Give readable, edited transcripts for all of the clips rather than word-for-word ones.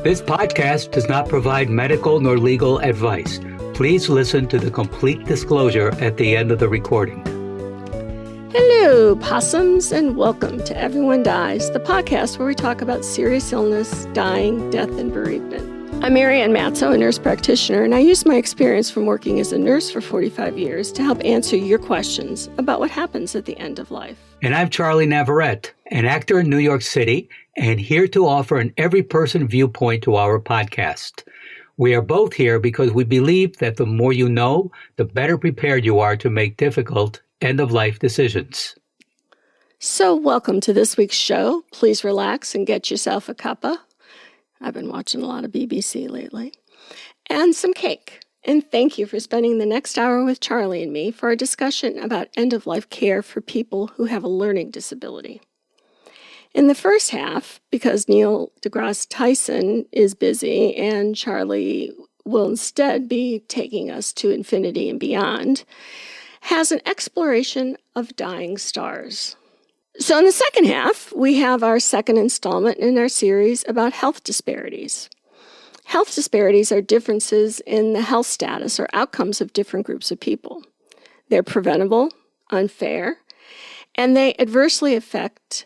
This podcast does not provide medical nor legal advice. Please listen to the complete disclosure at the end of the recording. Hello, possums, and welcome to Everyone Dies, the podcast where we talk about serious illness, dying, death, and bereavement. I'm Marianne Matzo, a nurse practitioner, and I use my experience from working as a nurse for 45 years to help answer your questions about what happens at the end of life. And I'm Charlie Navarrete, an actor in New York City, and here to offer an every-person viewpoint to our podcast. We are both here because we believe that the more you know, the better prepared you are to make difficult end-of-life decisions. So welcome to this week's show. Please relax and get yourself a cuppa. I've been watching a lot of BBC lately. And some cake. And thank you for spending the next hour with Charlie and me for a discussion about end-of-life care for people who have a learning disability. In the first half, because Neil deGrasse Tyson is busy and Charlie will instead be taking us to infinity and beyond, has an exploration of dying stars. So in the second half, we have our second installment in our series about health disparities. Health disparities are differences in the health status or outcomes of different groups of people. They're preventable, unfair, and they adversely affect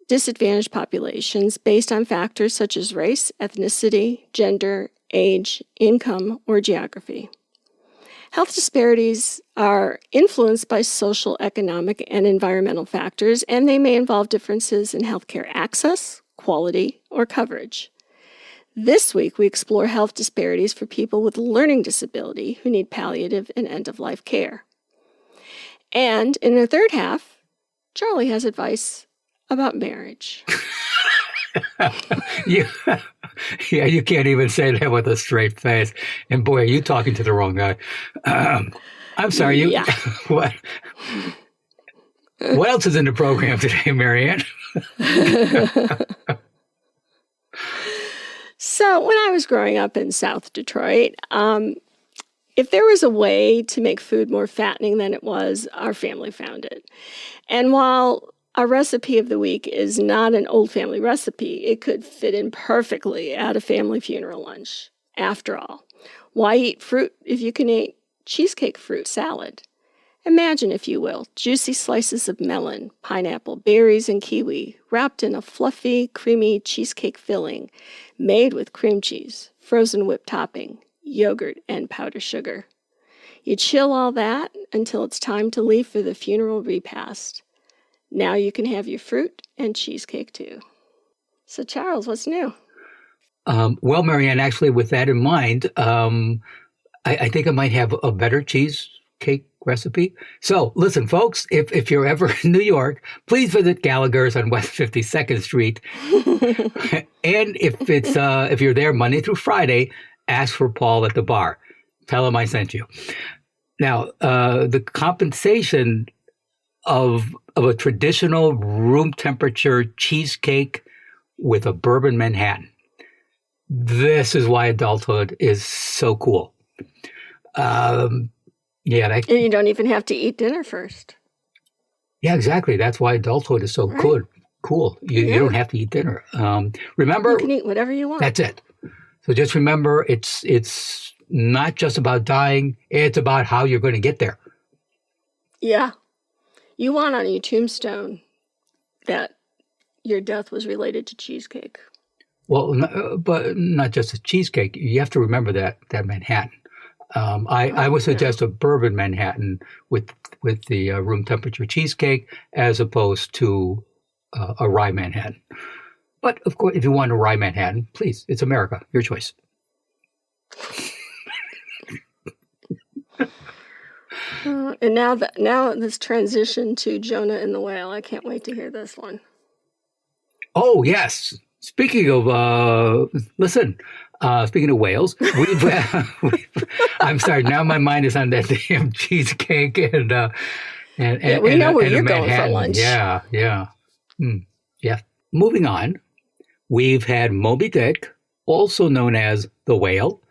disadvantaged populations based on factors such as race, ethnicity, gender, age, income, or geography. Health disparities are influenced by social, economic, and environmental factors, and they may involve differences in healthcare access, quality, or coverage. This week, we explore health disparities for people with learning disability who need palliative and end-of-life care. And in the third half, Charlie has advice about marriage. You can't even say that with a straight face. And boy, are you talking to the wrong guy. I'm sorry. Yeah. What else is in the program today, Marianne? So when I was growing up in South Detroit, if there was a way to make food more fattening than it was, our family found it. And while our recipe of the week is not an old family recipe, it could fit in perfectly at a family funeral lunch. After all, why eat fruit if you can eat cheesecake fruit salad? Imagine, if you will, juicy slices of melon, pineapple, berries, and kiwi wrapped in a fluffy, creamy cheesecake filling made with cream cheese, frozen whipped topping, yogurt, and powdered sugar. You chill all that until it's time to leave for the funeral repast. Now you can have your fruit and cheesecake too. So Charles, what's new? Well, Marianne, actually, with that in mind, I think I might have a better cheesecake recipe. So listen, folks, if you're ever in New York, please visit Gallagher's on West 52nd Street. And if you're there Monday through Friday, ask for Paul at the bar. Tell him I sent you. Now, the compensation of a traditional room temperature cheesecake with a bourbon Manhattan. This is why adulthood is so cool. And you don't even have to eat dinner first. Yeah, exactly. That's why adulthood is so good. Cool. You don't have to eat dinner. Remember, you can eat whatever you want. That's it. So just remember, it's not just about dying. It's about how you're going to get there. Yeah. You want on your tombstone that your death was related to cheesecake. Well, but not just a cheesecake. You have to remember that Manhattan. I would suggest a bourbon Manhattan with the room temperature cheesecake as opposed to a rye Manhattan. But of course, if you want a rye Manhattan, please, it's America. Your choice. And now this transition to Jonah and the Whale. I can't wait to hear this one. Oh, yes. Speaking of, speaking of whales, I'm sorry, now my mind is on that damn cheesecake and we know where you're going for lunch. Yeah. Yeah. Moving on, we've had Moby Dick, also known as the Whale,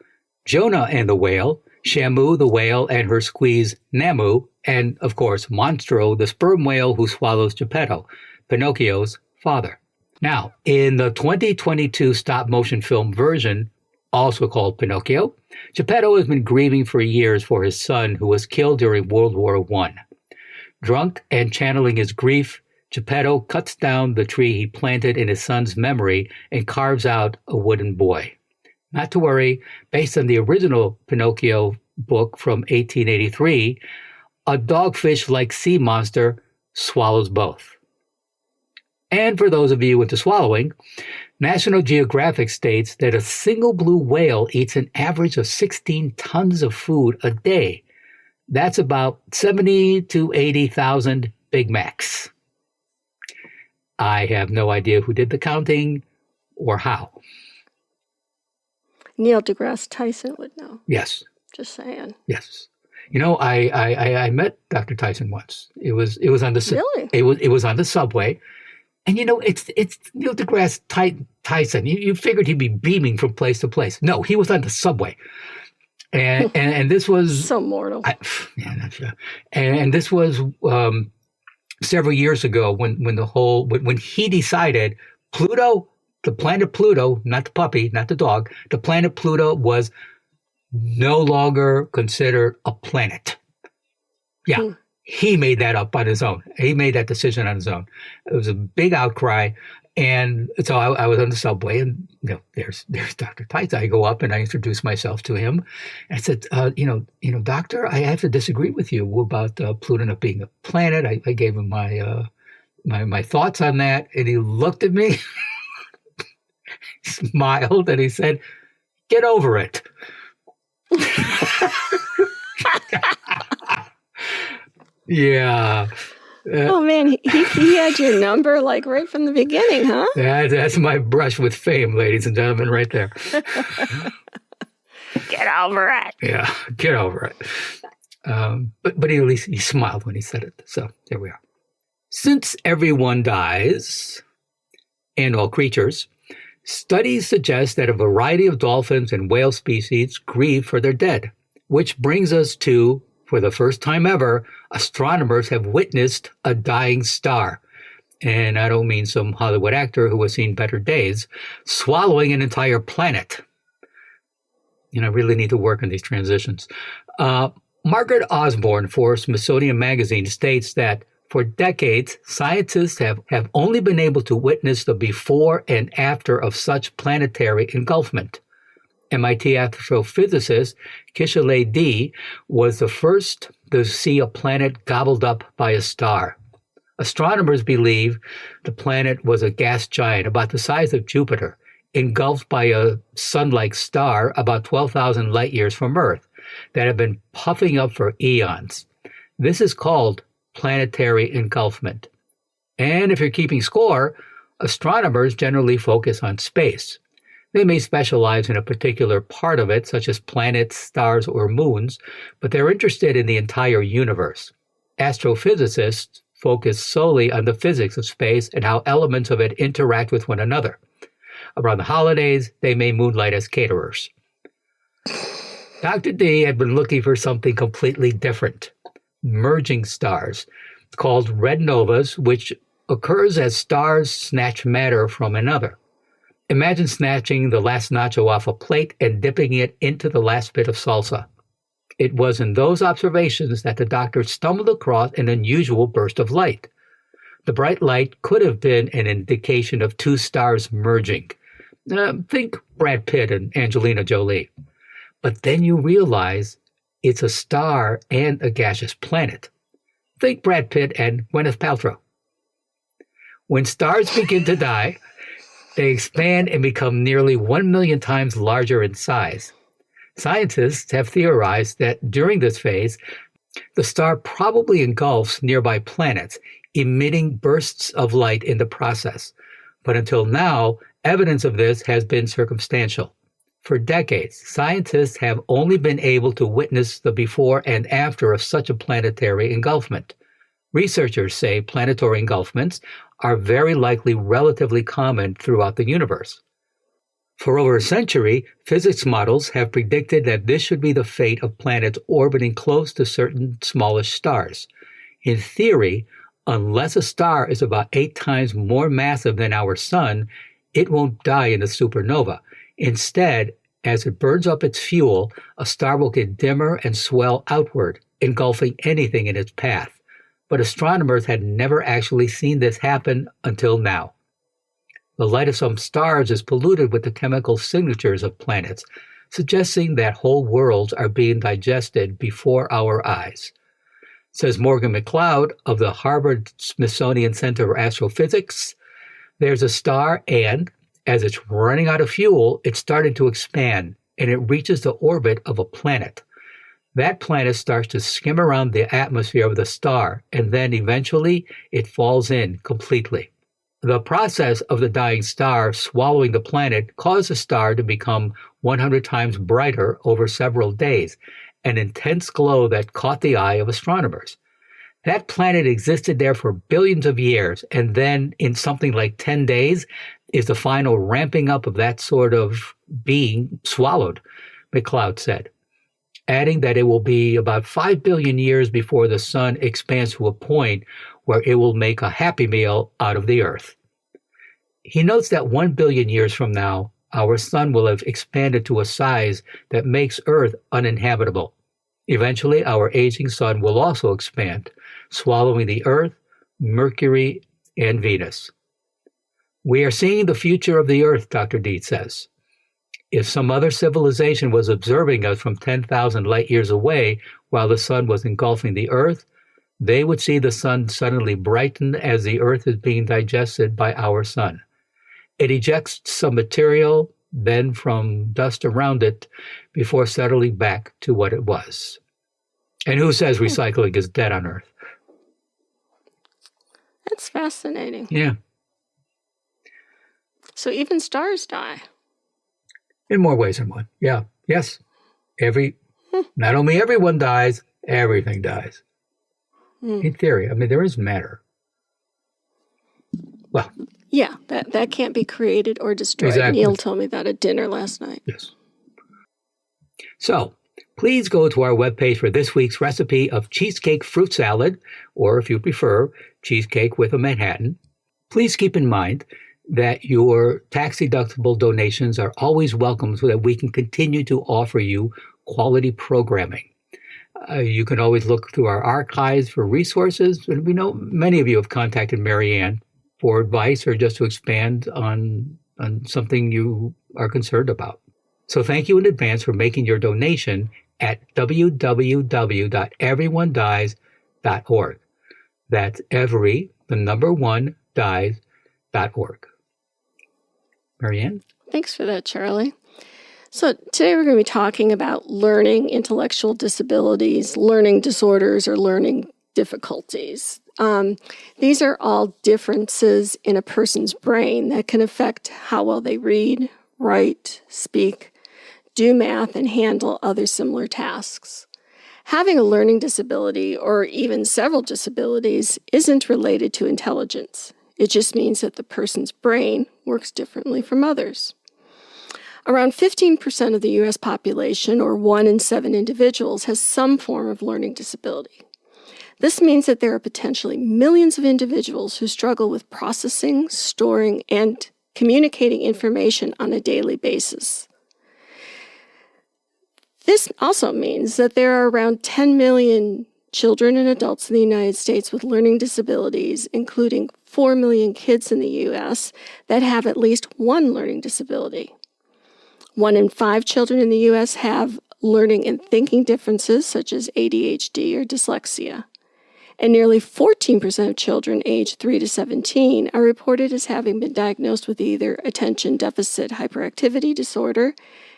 Jonah and the Whale, Shamu the whale and her squeeze Namu, and of course Monstro, the sperm whale who swallows Geppetto, Pinocchio's father. Now, in the 2022 stop-motion film version, also called Pinocchio, Geppetto has been grieving for years for his son who was killed during World War I. Drunk and channeling his grief, Geppetto cuts down the tree he planted in his son's memory and carves out a wooden boy. Not to worry, based on the original Pinocchio book from 1883, a dogfish-like sea monster swallows both. And for those of you into swallowing, National Geographic states that a single blue whale eats an average of 16 tons of food a day. That's about 70 to 80,000 Big Macs. I have no idea who did the counting or how. Neil deGrasse Tyson would know. Yes. Just saying. Yes. You know, I met Dr. Tyson once. It was on the Really? It was on the subway, and you know it's Neil deGrasse Tyson. You figured he'd be beaming from place to place. No, he was on the subway, and this was so mortal. Not sure. And this was several years ago when he decided Pluto, the planet Pluto, not the puppy, not the dog, the planet Pluto was no longer considered a planet. Yeah, he made that up on his own. He made that decision on his own. It was a big outcry. And so I was on the subway, and you know, there's Dr. Tyson. I go up and I introduce myself to him. And I said, Doctor, I have to disagree with you about Pluto not being a planet. I gave him my thoughts on that, and he looked at me, smiled, and he said, "Get over it." Yeah. Oh man, he had your number like right from the beginning, huh? That's my brush with fame, ladies and gentlemen, right there. Get over it. Yeah, get over it. But at least he smiled when he said it. So there we are. Since everyone dies, and all creatures, studies suggest that a variety of dolphins and whale species grieve for their dead, which brings us to, for the first time ever, astronomers have witnessed a dying star. And I don't mean some Hollywood actor who has seen better days, swallowing an entire planet. You know, I really need to work on these transitions. Margaret Osborne for Smithsonian Magazine states that for decades, scientists have only been able to witness the before and after of such planetary engulfment. MIT astrophysicist Kishalay D was the first to see a planet gobbled up by a star. Astronomers believe the planet was a gas giant about the size of Jupiter, engulfed by a sun-like star about 12,000 light years from Earth that had been puffing up for eons. This is called planetary engulfment. And if you're keeping score, astronomers generally focus on space. They may specialize in a particular part of it, such as planets, stars, or moons, but they're interested in the entire universe. Astrophysicists focus solely on the physics of space and how elements of it interact with one another. Around the holidays, they may moonlight as caterers. Dr. D had been looking for something completely different. Merging stars, called red novas, which occurs as stars snatch matter from another. Imagine snatching the last nacho off a plate and dipping it into the last bit of salsa. It was in those observations that the doctor stumbled across an unusual burst of light. The bright light could have been an indication of two stars merging. Think Brad Pitt and Angelina Jolie. But then you realize it's a star and a gaseous planet. Think Brad Pitt and Gwyneth Paltrow. When stars begin to die, they expand and become nearly 1 million times larger in size. Scientists have theorized that during this phase, the star probably engulfs nearby planets, emitting bursts of light in the process. But until now, evidence of this has been circumstantial. For decades, scientists have only been able to witness the before and after of such a planetary engulfment. Researchers say planetary engulfments are very likely relatively common throughout the universe. For over a century, physics models have predicted that this should be the fate of planets orbiting close to certain smallish stars. In theory, unless a star is about 8 times more massive than our sun, it won't die in a supernova. Instead, as it burns up its fuel, a star will get dimmer and swell outward, engulfing anything in its path. But astronomers had never actually seen this happen until now. The light of some stars is polluted with the chemical signatures of planets, suggesting that whole worlds are being digested before our eyes. Says Morgan McLeod of the Harvard-Smithsonian Center for Astrophysics, there's a star and, as it's running out of fuel, it started to expand, and it reaches the orbit of a planet. That planet starts to skim around the atmosphere of the star, and then eventually it falls in completely. The process of the dying star swallowing the planet caused the star to become 100 times brighter over several days, an intense glow that caught the eye of astronomers. That planet existed there for billions of years, and then in something like 10 days is the final ramping up of that sort of being swallowed, McLeod said, adding that it will be about 5 billion years before the sun expands to a point where it will make a happy meal out of the Earth. He notes that 1 billion years from now, our sun will have expanded to a size that makes Earth uninhabitable. Eventually, our aging sun will also expand, swallowing the Earth, Mercury, and Venus. We are seeing the future of the Earth, Dr. Dietz says. If some other civilization was observing us from 10,000 light years away while the sun was engulfing the Earth, they would see the sun suddenly brighten as the Earth is being digested by our sun. It ejects some material, then from dust around it, before settling back to what it was. And who says recycling is dead on Earth? That's fascinating. Yeah. So even stars die. In more ways than one. Yeah. Yes. Not only everyone dies, everything dies. In theory. I mean, there is matter. Well. Yeah, that can't be created or destroyed. Exactly. Neil told me that at dinner last night. Yes. So, please go to our webpage for this week's recipe of cheesecake fruit salad, or if you prefer, cheesecake with a Manhattan. Please keep in mind that your tax-deductible donations are always welcome so that we can continue to offer you quality programming. You can always look through our archives for resources, and we know many of you have contacted Marianne for advice or just to expand on something you are concerned about. So thank you in advance for making your donation at www.everyonedies.org. That's dies.org. Marianne? Thanks for that, Charlie. So today we're going to be talking about learning intellectual disabilities, learning disorders, or learning difficulties. These are all differences in a person's brain that can affect how well they read, write, speak, do math, and handle other similar tasks. Having a learning disability, or even several disabilities, isn't related to intelligence. It just means that the person's brain works differently from others. Around 15% of the U.S. population, or 1 in 7 individuals, has some form of learning disability. This means that there are potentially millions of individuals who struggle with processing, storing, and communicating information on a daily basis. This also means that there are around 10 million children and adults in the United States with learning disabilities, including 4 million kids in the U.S. that have at least one learning disability. 1 in 5 children in the U.S. have learning and thinking differences such as ADHD or dyslexia. And nearly 14% of children aged 3 to 17 are reported as having been diagnosed with either attention deficit hyperactivity disorder,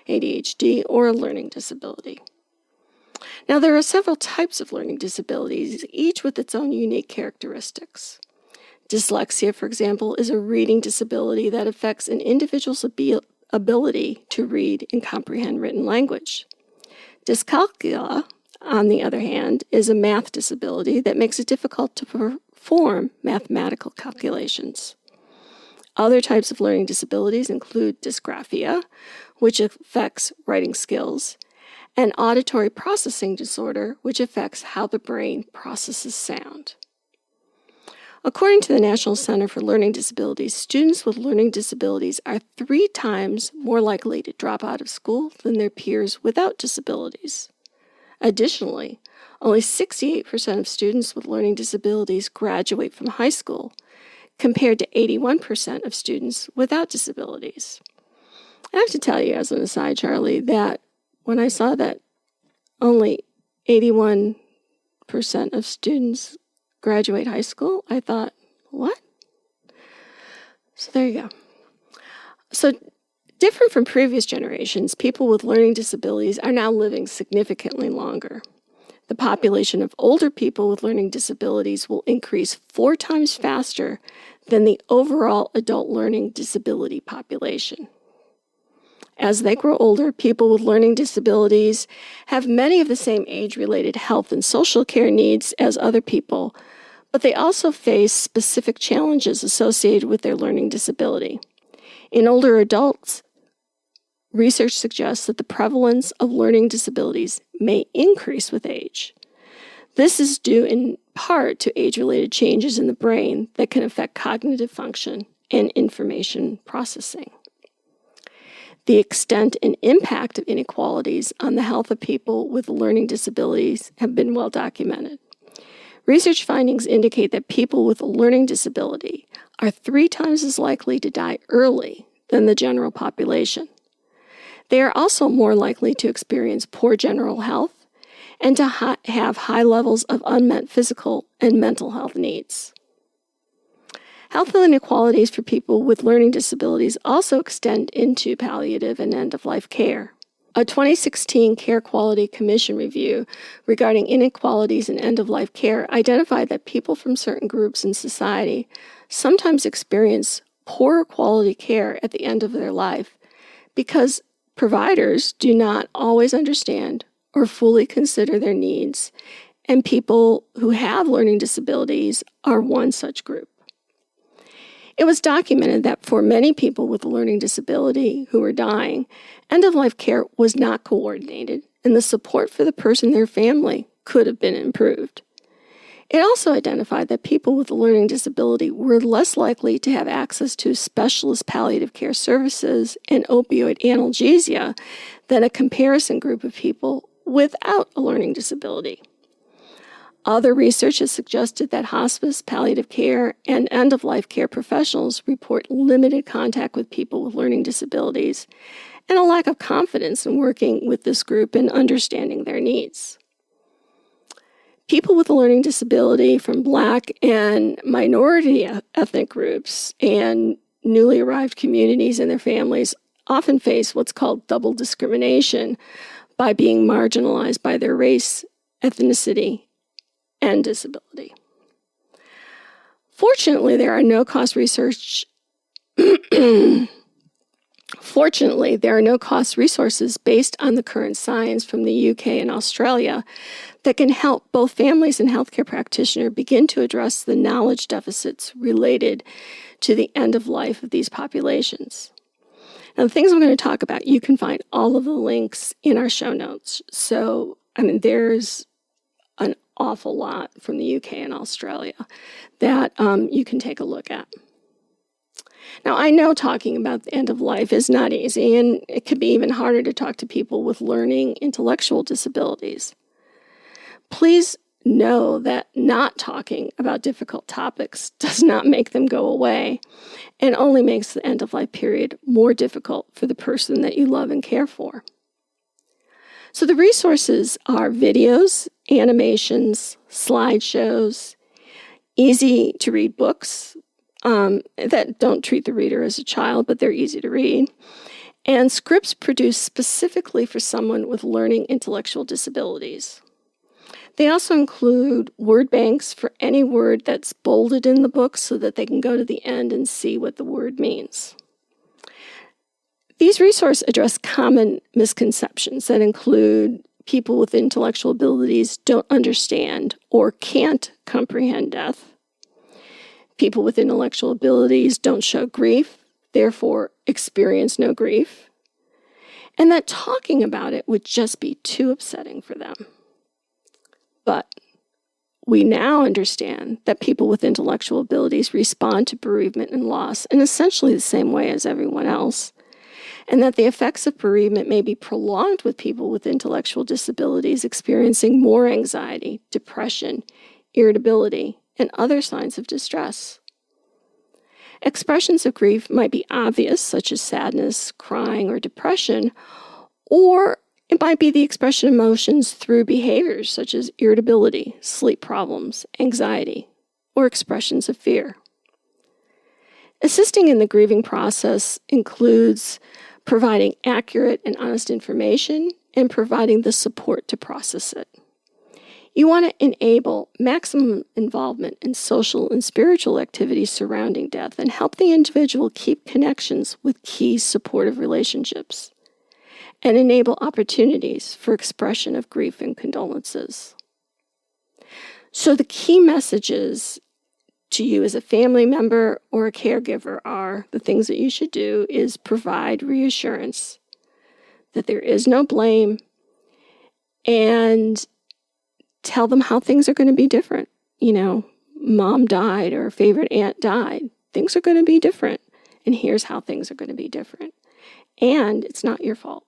ADHD, or a learning disability. Now, there are several types of learning disabilities, each with its own unique characteristics. Dyslexia, for example, is a reading disability that affects an individual's ability to read and comprehend written language. Dyscalculia, on the other hand, is a math disability that makes it difficult to perform mathematical calculations. Other types of learning disabilities include dysgraphia, which affects writing skills, and auditory processing disorder, which affects how the brain processes sound. According to the National Center for Learning Disabilities, students with learning disabilities are 3 times more likely to drop out of school than their peers without disabilities. Additionally, only 68% of students with learning disabilities graduate from high school, compared to 81% of students without disabilities. I have to tell you, as an aside, Charlie, that when I saw that only 81% of students graduate high school, I thought, what? So there you go. So different from previous generations, people with learning disabilities are now living significantly longer. The population of older people with learning disabilities will increase 4 times faster than the overall adult learning disability population. As they grow older, people with learning disabilities have many of the same age-related health and social care needs as other people, but they also face specific challenges associated with their learning disability. In older adults, research suggests that the prevalence of learning disabilities may increase with age. This is due in part to age-related changes in the brain that can affect cognitive function and information processing. The extent and impact of inequalities on the health of people with learning disabilities have been well documented. Research findings indicate that people with a learning disability are 3 times as likely to die early than the general population. They are also more likely to experience poor general health and to have high levels of unmet physical and mental health needs. Health inequalities for people with learning disabilities also extend into palliative and end-of-life care. A 2016 Care Quality Commission review regarding inequalities in end-of-life care identified that people from certain groups in society sometimes experience poorer quality care at the end of their life because providers do not always understand or fully consider their needs, and people who have learning disabilities are one such group. It was documented that for many people with a learning disability who were dying, end-of-life care was not coordinated, and the support for the person and their family could have been improved. It also identified that people with a learning disability were less likely to have access to specialist palliative care services and opioid analgesia than a comparison group of people without a learning disability. Other research has suggested that hospice, palliative care, and end-of-life care professionals report limited contact with people with learning disabilities and a lack of confidence in working with this group and understanding their needs. People with a learning disability from Black and minority ethnic groups and newly arrived communities and their families often face what's called double discrimination by being marginalized by their race, ethnicity, and disability. Fortunately, there are no cost resources based on the current science from the UK and Australia that can help both families and healthcare practitioners begin to address the knowledge deficits related to the end of life of these populations. Now, the things I'm going to talk about, you can find all of the links in our show notes. So, there's an awful lot from the UK and Australia that you can take a look at. Now, I know talking about the end of life is not easy, and it can be even harder to talk to people with learning intellectual disabilities. Please know that not talking about difficult topics does not make them go away and only makes the end of life period more difficult for the person that you love and care for. So the resources are videos, animations, slideshows, easy-to-read books that don't treat the reader as a child, but they're easy to read, and scripts produced specifically for someone with learning intellectual disabilities. They also include word banks for any word that's bolded in the book so that they can go to the end and see what the word means. These resources address common misconceptions that include people with intellectual abilities don't understand or can't comprehend death. People with intellectual abilities don't show grief, therefore experience no grief. And that talking about it would just be too upsetting for them. But We now understand that people with intellectual abilities respond to bereavement and loss in essentially the same way as everyone else, and that the effects of bereavement may be prolonged with people with intellectual disabilities experiencing more anxiety, depression, irritability, and other signs of distress. Expressions of grief might be obvious, such as sadness, crying, or depression, or it might be the expression of emotions through behaviors such as irritability, sleep problems, anxiety, or expressions of fear. Assisting in the grieving process includes providing accurate and honest information and providing the support to process it. You want to enable maximum involvement in social and spiritual activities surrounding death and help the individual keep connections with key supportive relationships and enable opportunities for expression of grief and condolences. So the key messages to you as a family member or a caregiver are the things that you should do is provide reassurance that there is no blame and tell them how things are going to be different. You know, mom died or favorite aunt died. Things are going to be different. And here's how things are going to be different. And it's not your fault.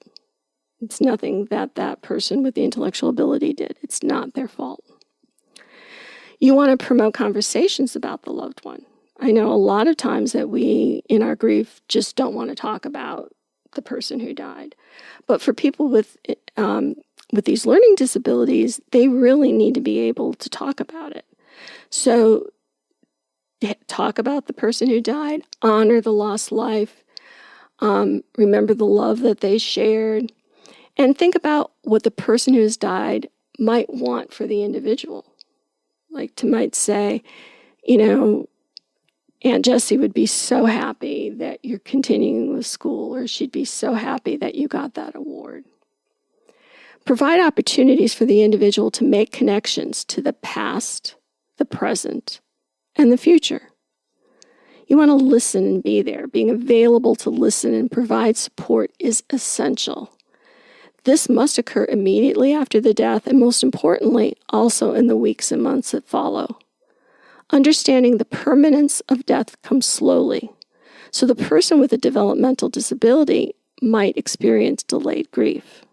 It's nothing that that person with the intellectual ability did. It's not their fault. You want to promote conversations about the loved one. I know a lot of times that we, in our grief, just don't want to talk about the person who died. But for people with these learning disabilities, they really need to be able to talk about it. So talk about the person who died, honor the lost life, remember the love that they shared, and think about what the person who has died might want for the individual. Like might say, you know, Aunt Jessie would be so happy that you're continuing with school, or she'd be so happy that you got that award. Provide opportunities for the individual to make connections to the past, the present, and the future. You want to listen and be there. Being available to listen and provide support is essential. This must occur immediately after the death, and most importantly, also in the weeks and months that follow. Understanding the permanence of death comes slowly, so the person with a developmental disability might experience delayed grief.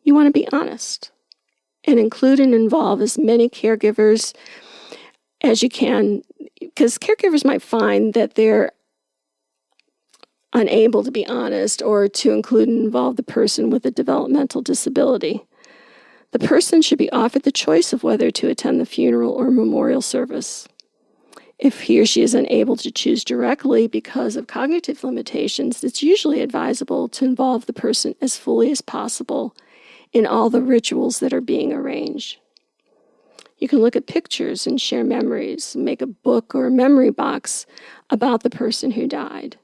You want to be honest and include and involve as many caregivers as you can, because caregivers might find that they're unable to be honest or to include and involve the person with a developmental disability. The person should be offered the choice of whether to attend the funeral or memorial service. If he or she is unable to choose directly because of cognitive limitations, it's usually advisable to involve the person as fully as possible in all the rituals that are being arranged. You can look at pictures and share memories, make a book or a memory box about the person who died.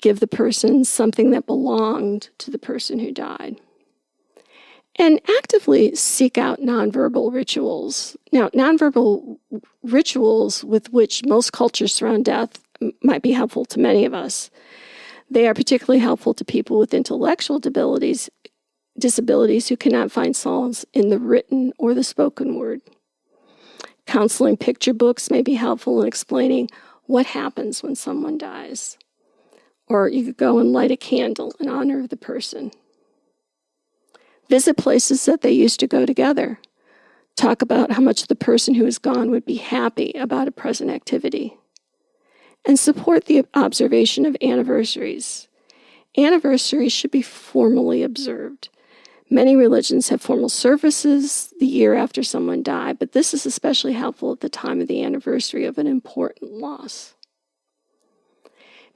Give the person something that belonged to the person who died. And actively seek out nonverbal rituals. Now, nonverbal rituals with which most cultures surround death might be helpful to many of us. They are particularly helpful to people with intellectual disabilities who cannot find solace in the written or the spoken word. Counseling picture books may be helpful in explaining what happens when someone dies. Or you could go and light a candle in honor of the person. Visit places that they used to go together. Talk about how much the person who is gone would be happy about a present activity. And support the observation of anniversaries. Anniversaries should be formally observed. Many religions have formal services the year after someone died, but this is especially helpful at the time of the anniversary of an important loss.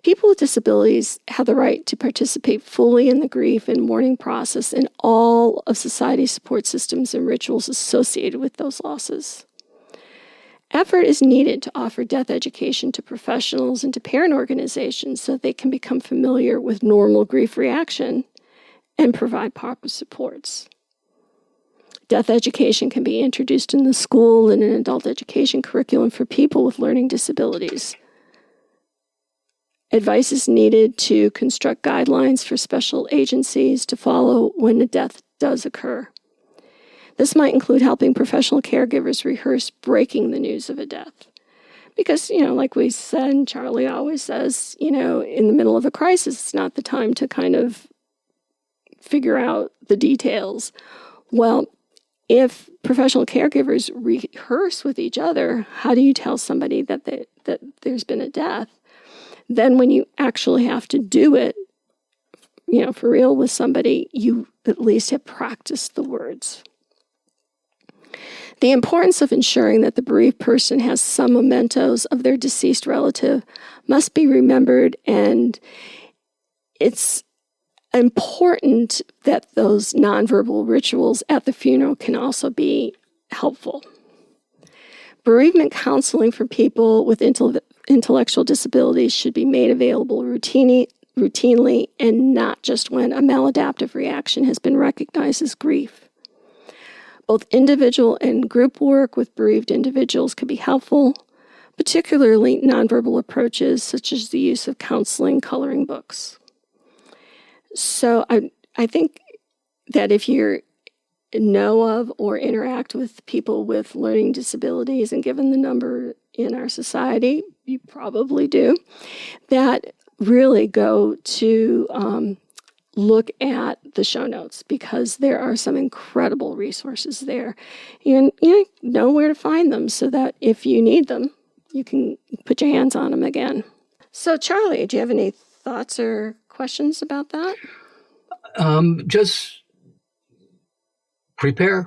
People with disabilities have the right to participate fully in the grief and mourning process in all of society's support systems and rituals associated with those losses. Effort is needed to offer death education to professionals and to parent organizations so they can become familiar with normal grief reaction and provide proper supports. Death education can be introduced in the school and an adult education curriculum for people with learning disabilities. Advice is needed to construct guidelines for special agencies to follow when a death does occur. This might include helping professional caregivers rehearse breaking the news of a death. Because, like we said, and Charlie always says, in the middle of a crisis, it's not the time to kind of figure out the details. Well, if professional caregivers rehearse with each other, how do you tell somebody that there's been a death? Then when you actually have to do it, for real with somebody, you at least have practiced the words. The importance of ensuring that the bereaved person has some mementos of their deceased relative must be remembered, and it's important that those nonverbal rituals at the funeral can also be helpful. Bereavement counseling for people with intellectual disabilities should be made available routinely and not just when a maladaptive reaction has been recognized as grief. Both individual and group work with bereaved individuals could be helpful, particularly nonverbal approaches such as the use of counseling coloring books. So I think that if you know of or interact with people with learning disabilities, and given the number in our society, you probably do, that really go to look at the show notes, because there are some incredible resources there. And you know where to find them so that if you need them, you can put your hands on them again. So, Charlie, do you have any thoughts or questions about that? Just prepare.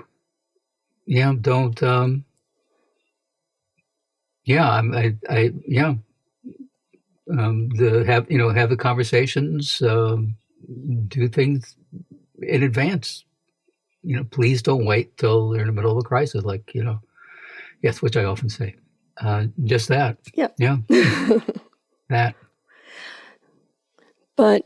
Yeah, don't. Have the conversations. Do things in advance. Please don't wait till they're in the middle of a crisis. Yes, which I often say. Just that. Yep. Yeah. That. But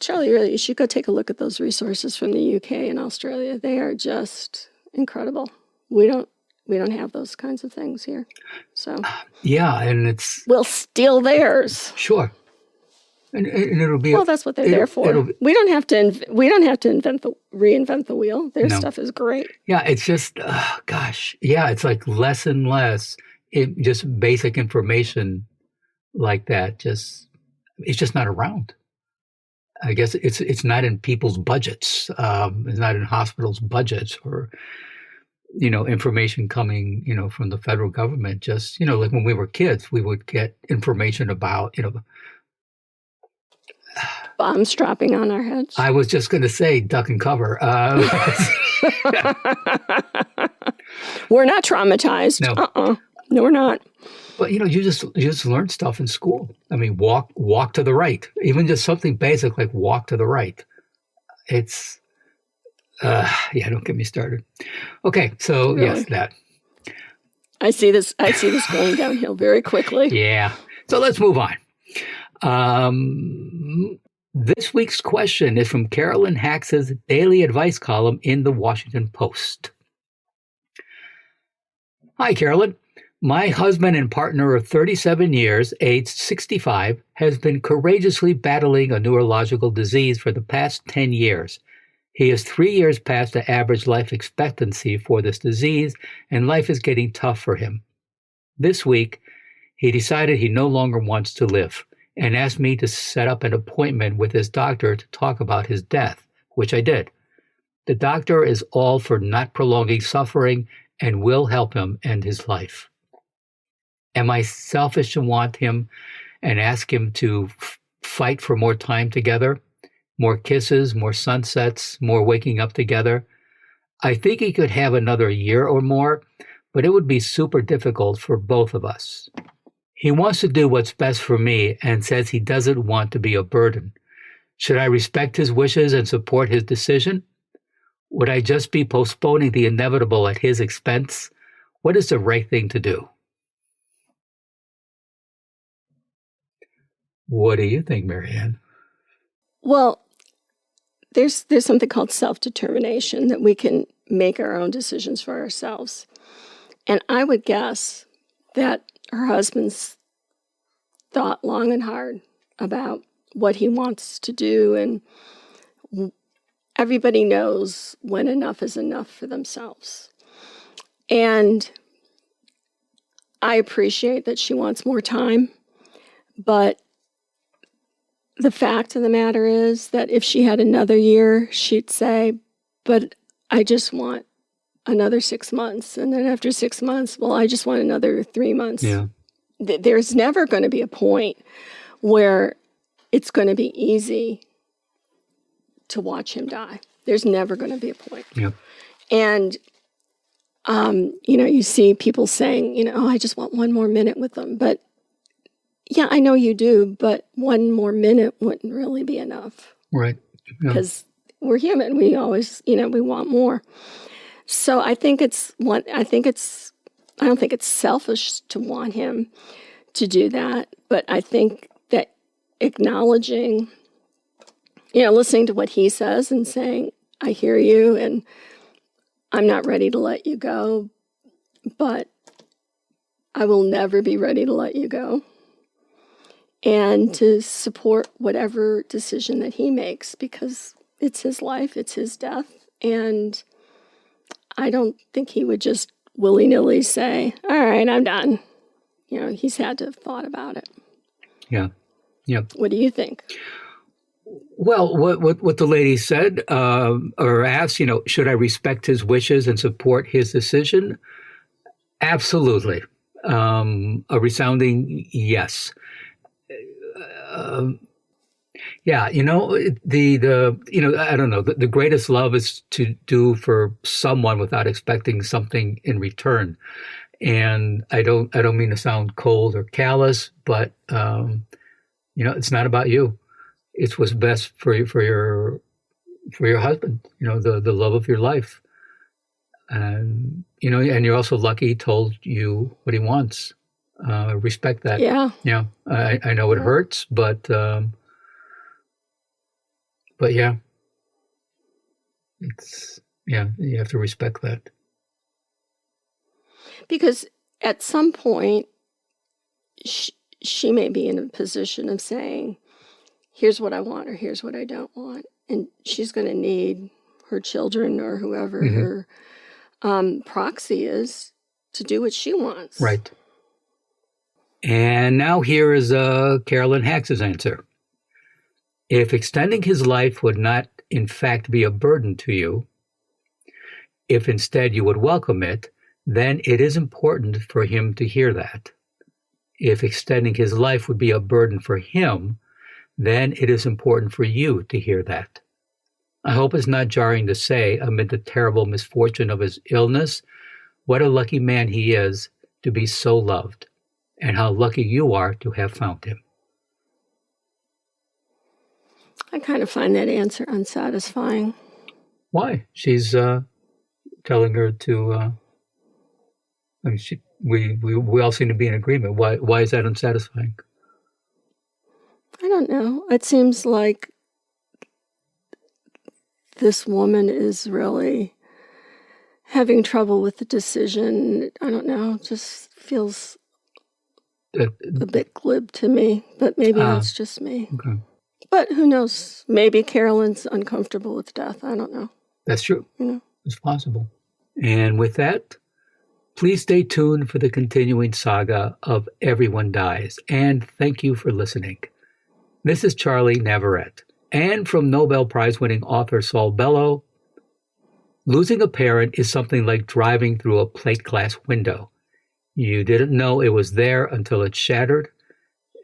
Charlie, really, you should go take a look at those resources from the UK and Australia. They are just incredible. We don't have those kinds of things here. So yeah, and we'll steal theirs. Sure. And it'll be that's what they're there for. We don't have to reinvent the wheel. Their stuff is great. Yeah, it's just it's like less and less. Just basic information like that. It's just not around. I guess it's not in people's budgets. It's not in hospitals' budgets, or information coming from the federal government. Just like when we were kids, we would get information about bombs dropping on our heads. I was just going to say duck and cover. We're not traumatized. No. No, we're not. But you just learn stuff in school. I mean, walk to the right. Even just something basic like walk to the right. It's don't get me started. Okay, so really? Yes, that. I see this going downhill very quickly. Yeah. So let's move on. This week's question is from Carolyn Hax's daily advice column in the Washington Post. Hi, Carolyn. My husband and partner of 37 years, aged 65, has been courageously battling a neurological disease for the past 10 years. He is 3 years past the average life expectancy for this disease, and life is getting tough for him. This week, he decided he no longer wants to live, and asked me to set up an appointment with his doctor to talk about his death, which I did. The doctor is all for not prolonging suffering and will help him end his life. Am I selfish to want him and ask him to fight for more time together? More kisses, more sunsets, more waking up together? I think he could have another year or more, but it would be super difficult for both of us. He wants to do what's best for me and says he doesn't want to be a burden. Should I respect his wishes and support his decision? Would I just be postponing the inevitable at his expense? What is the right thing to do? What do you think, Marianne? Well, there's something called self-determination, that we can make our own decisions for ourselves. And I would guess that her husband's thought long and hard about what he wants to do. And everybody knows when enough is enough for themselves. And I appreciate that she wants more time, but the fact of the matter is that if she had another year, she'd say, but I just want another 6 months. And then after 6 months, well, I just want another 3 months. Yeah. There's never going to be a point where it's going to be easy to watch him die. There's never going to be a point. Yeah. And, you see people saying, oh, I just want one more minute with them. But yeah, I know you do, but one more minute wouldn't really be enough. Right. Because we're human. We always, we want more. So I think I don't think it's selfish to want him to do that, but I think that acknowledging, listening to what he says and saying, I hear you and I'm not ready to let you go, but I will never be ready to let you go. And to support whatever decision that he makes, because it's his life, it's his death, and I don't think he would just willy-nilly say, all right, I'm done. He's had to have thought about it. Yeah. Yeah. What do you think? Well, what the lady said or asked, should I respect his wishes and support his decision? Absolutely. A resounding yes. Yeah, I don't know. The greatest love is to do for someone without expecting something in return. And I don't mean to sound cold or callous, but it's not about you. It's what's best for your husband. The love of your life. And and you're also lucky he told you what he wants. Respect that. Yeah. Yeah. I know it hurts, but yeah, you have to respect that. Because at some point, she may be in a position of saying, here's what I want or here's what I don't want. And she's going to need her children or whoever her proxy is to do what she wants. Right. And now here is Carolyn Hax's answer. If extending his life would not, in fact, be a burden to you, if instead you would welcome it, then it is important for him to hear that. If extending his life would be a burden for him, then it is important for you to hear that. I hope it's not jarring to say, amid the terrible misfortune of his illness, what a lucky man he is to be so loved, and how lucky you are to have found him. I kind of find that answer unsatisfying. Why? She's telling her to. We all seem to be in agreement. Why is that unsatisfying? I don't know. It seems like this woman is really having trouble with the decision. I don't know. It just feels a bit glib to me, but maybe that's just me. Okay. But who knows? Maybe Carolyn's uncomfortable with death. I don't know. That's true. It's possible. And with that, please stay tuned for the continuing saga of Everyone Dies. And thank you for listening. This is Charlie Navarrete. And from Nobel Prize-winning author Saul Bellow, losing a parent is something like driving through a plate glass window. You didn't know it was there until it shattered,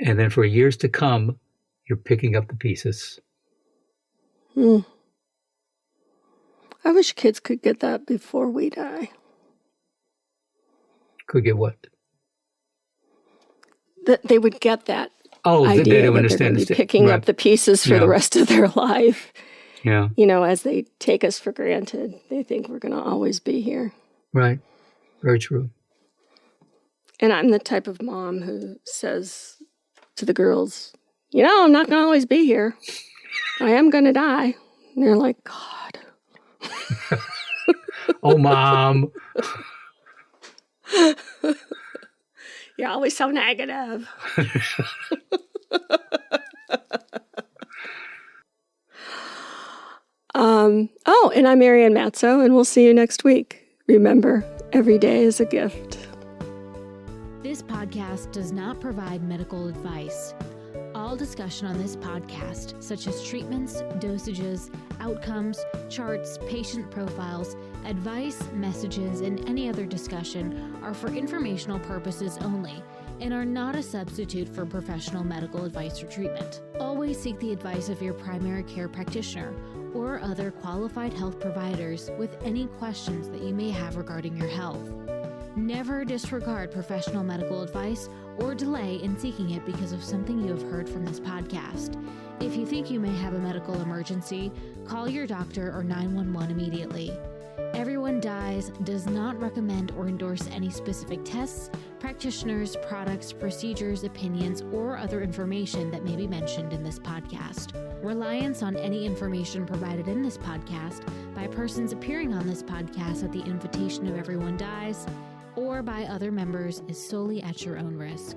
and then for years to come, you're picking up the pieces. I wish kids could get that before we die. Could get what? That they would get that idea they would that they're going to be picking up the pieces for the rest of their life. Yeah. As they take us for granted, they think we're going to always be here. Right. Very true. And I'm the type of mom who says to the girls, I'm not going to always be here. I am going to die. And they're like, God. Oh, Mom. You're always so negative. And I'm Marianne Matzo, and we'll see you next week. Remember, every day is a gift. This podcast does not provide medical advice. All discussion on this podcast, such as treatments, dosages, outcomes, charts, patient profiles, advice, messages, and any other discussion are for informational purposes only and are not a substitute for professional medical advice or treatment. Always seek the advice of your primary care practitioner or other qualified health providers with any questions that you may have regarding your health. Never disregard professional medical advice or delay in seeking it because of something you have heard from this podcast. If you think you may have a medical emergency, call your doctor or 911 immediately. Everyone Dies does not recommend or endorse any specific tests, practitioners, products, procedures, opinions, or other information that may be mentioned in this podcast. Reliance on any information provided in this podcast by persons appearing on this podcast at the invitation of Everyone Dies or by other members is solely at your own risk.